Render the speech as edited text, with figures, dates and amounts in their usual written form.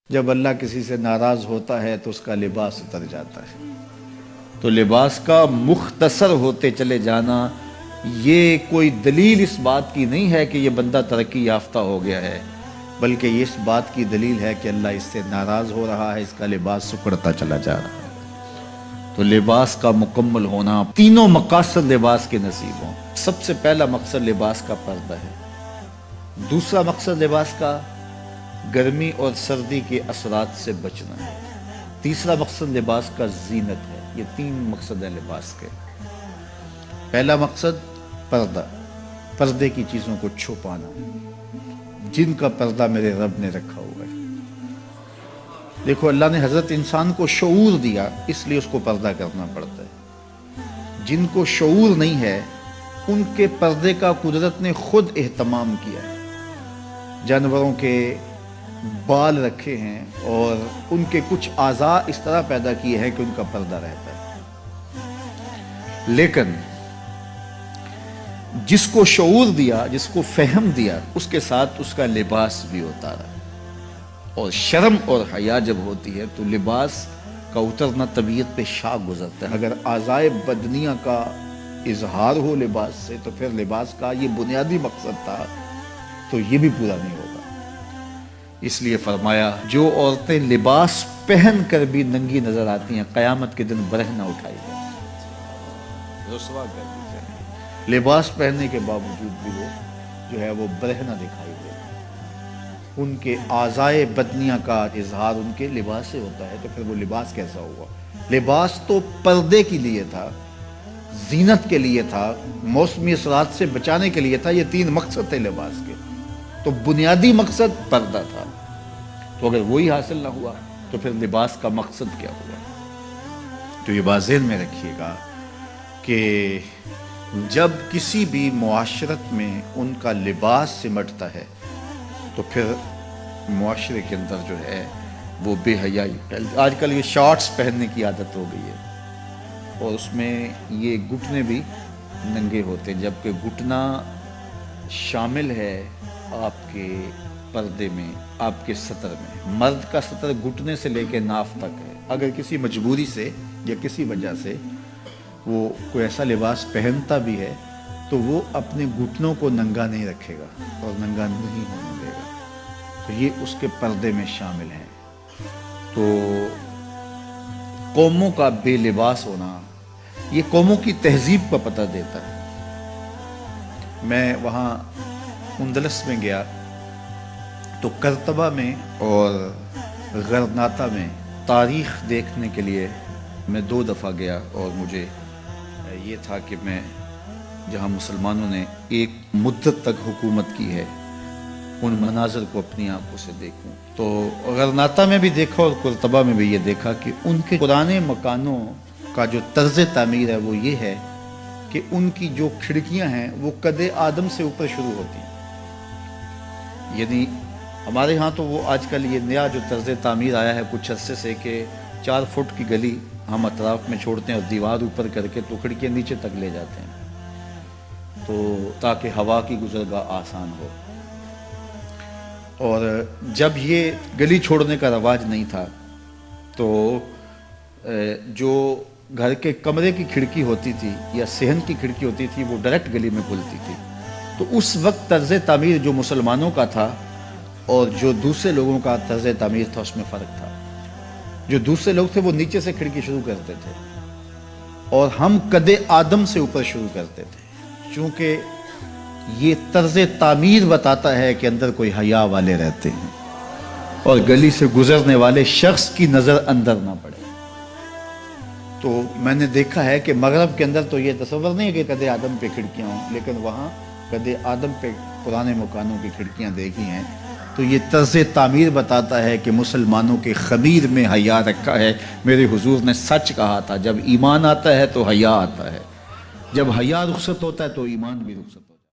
جب اللہ کسی سے ناراض ہوتا ہے تو اس کا لباس اتر جاتا ہے۔ تو لباس کا مختصر ہوتے چلے جانا یہ کوئی دلیل اس بات کی نہیں ہے کہ یہ بندہ ترقی یافتہ ہو گیا ہے، بلکہ یہ اس بات کی دلیل ہے کہ اللہ اس سے ناراض ہو رہا ہے، اس کا لباس سکڑتا چلا جا رہا ہے۔ تو لباس کا مکمل ہونا، تینوں مقاصد لباس کے نصیب ہوں۔ سب سے پہلا مقصد لباس کا پردہ ہے، دوسرا مقصد لباس کا گرمی اور سردی کے اثرات سے بچنا ہے، تیسرا مقصد لباس کا زینت ہے۔ یہ تین مقصد ہیں لباس کے۔ پہلا مقصد پردہ، پردے کی چیزوں کو چھپانا، جن کا پردہ میرے رب نے رکھا ہوا ہے۔ دیکھو اللہ نے حضرت انسان کو شعور دیا، اس لیے اس کو پردہ کرنا پڑتا ہے۔ جن کو شعور نہیں ہے ان کے پردے کا قدرت نے خود اہتمام کیا ہے۔ جانوروں کے بال رکھے ہیں اور ان کے کچھ اعضاء اس طرح پیدا کیے ہیں کہ ان کا پردہ رہتا ہے، لیکن جس کو شعور دیا، جس کو فہم دیا، اس کے ساتھ اس کا لباس بھی اتارا۔ اور شرم اور حیا جب ہوتی ہے تو لباس کا اترنا طبیعت پہ شاق گزرتا ہے۔ اگر اعضائے بدنیہ کا اظہار ہو لباس سے تو پھر لباس کا یہ بنیادی مقصد تھا تو یہ بھی پورا نہیں ہوگا۔ اس لیے فرمایا جو عورتیں لباس پہن کر بھی ننگی نظر آتی ہیں قیامت کے دن برہنہ اٹھائی جائیں، رسوا کر دی جائیں۔ لباس پہننے کے باوجود بھی وہ جو ہے وہ برہنہ دکھائی دے، ان کے اعضائے بدنیہ کا اظہار ان کے لباس سے ہوتا ہے، تو پھر وہ لباس کیسا ہوا؟ لباس تو پردے کے لیے تھا، زینت کے لیے تھا، موسمی اثرات سے بچانے کے لیے تھا۔ یہ تین مقصد تھے لباس کے، تو بنیادی مقصد پردہ تھا۔ تو اگر وہی حاصل نہ ہوا تو پھر لباس کا مقصد کیا ہوا؟ تو یہ بات ذہن میں رکھیے گا کہ جب کسی بھی معاشرت میں ان کا لباس سمٹتا ہے تو پھر معاشرے کے اندر جو ہے وہ بے حیائی۔ آج کل یہ شارٹس پہننے کی عادت ہو گئی ہے اور اس میں یہ گھٹنے بھی ننگے ہوتے ہیں، جبکہ گھٹنا شامل ہے آپ کے پردے میں، آپ کے سطر میں۔ مرد کا سطر گھٹنے سے لے کے ناف تک ہے۔ اگر کسی مجبوری سے یا کسی وجہ سے وہ کوئی ایسا لباس پہنتا بھی ہے تو وہ اپنے گھٹنوں کو ننگا نہیں رکھے گا اور ننگا نہیں ہونے دے گا، تو یہ اس کے پردے میں شامل ہے۔ تو قوموں کا بے لباس ہونا یہ قوموں کی تہذیب کا پتہ دیتا ہے۔ میں وہاں اندلس میں گیا تو کرتبہ میں اور غرناطہ میں تاریخ دیکھنے کے لیے میں 2 دفعہ گیا، اور مجھے یہ تھا کہ میں جہاں مسلمانوں نے ایک مدت تک حکومت کی ہے ان مناظر کو اپنی آنکھوں سے دیکھوں۔ تو غرناطہ میں بھی دیکھا اور کرتبہ میں بھی یہ دیکھا کہ ان کے پرانے مکانوں کا جو طرز تعمیر ہے وہ یہ ہے کہ ان کی جو کھڑکیاں ہیں وہ قد آدم سے اوپر شروع ہوتی ہیں۔ یعنی ہمارے ہاں تو وہ آج کل یہ نیا جو طرز تعمیر آیا ہے کچھ عرصے سے کہ 4 فٹ کی گلی ہم اطراف میں چھوڑتے ہیں اور دیوار اوپر کر کے تو کھڑکیاں نیچے تک لے جاتے ہیں، تو تاکہ ہوا کی گزرگاہ آسان ہو۔ اور جب یہ گلی چھوڑنے کا رواج نہیں تھا تو جو گھر کے کمرے کی کھڑکی ہوتی تھی یا صحن کی کھڑکی ہوتی تھی وہ ڈائریکٹ گلی میں کھلتی تھی۔ تو اس وقت طرز تعمیر جو مسلمانوں کا تھا اور جو دوسرے لوگوں کا طرز تعمیر تھا اس میں فرق تھا۔ جو دوسرے لوگ تھے وہ نیچے سے کھڑکی شروع کرتے تھے اور ہم قد آدم سے اوپر شروع کرتے تھے، چونکہ یہ طرز تعمیر بتاتا ہے کہ اندر کوئی حیا والے رہتے ہیں اور گلی سے گزرنے والے شخص کی نظر اندر نہ پڑے۔ تو میں نے دیکھا ہے کہ مغرب کے اندر تو یہ تصور نہیں ہے کہ قد آدم پہ کھڑکیاں ہوں، لیکن وہاں قد آدم پہ پرانے مکانوں کی کھڑکیاں دیکھی ہیں، تو یہ طرز تعمیر بتاتا ہے کہ مسلمانوں کے خمیر میں حیا رکھا ہے۔ میرے حضور نے سچ کہا تھا، جب ایمان آتا ہے تو حیا آتا ہے، جب حیا رخصت ہوتا ہے تو ایمان بھی رخصت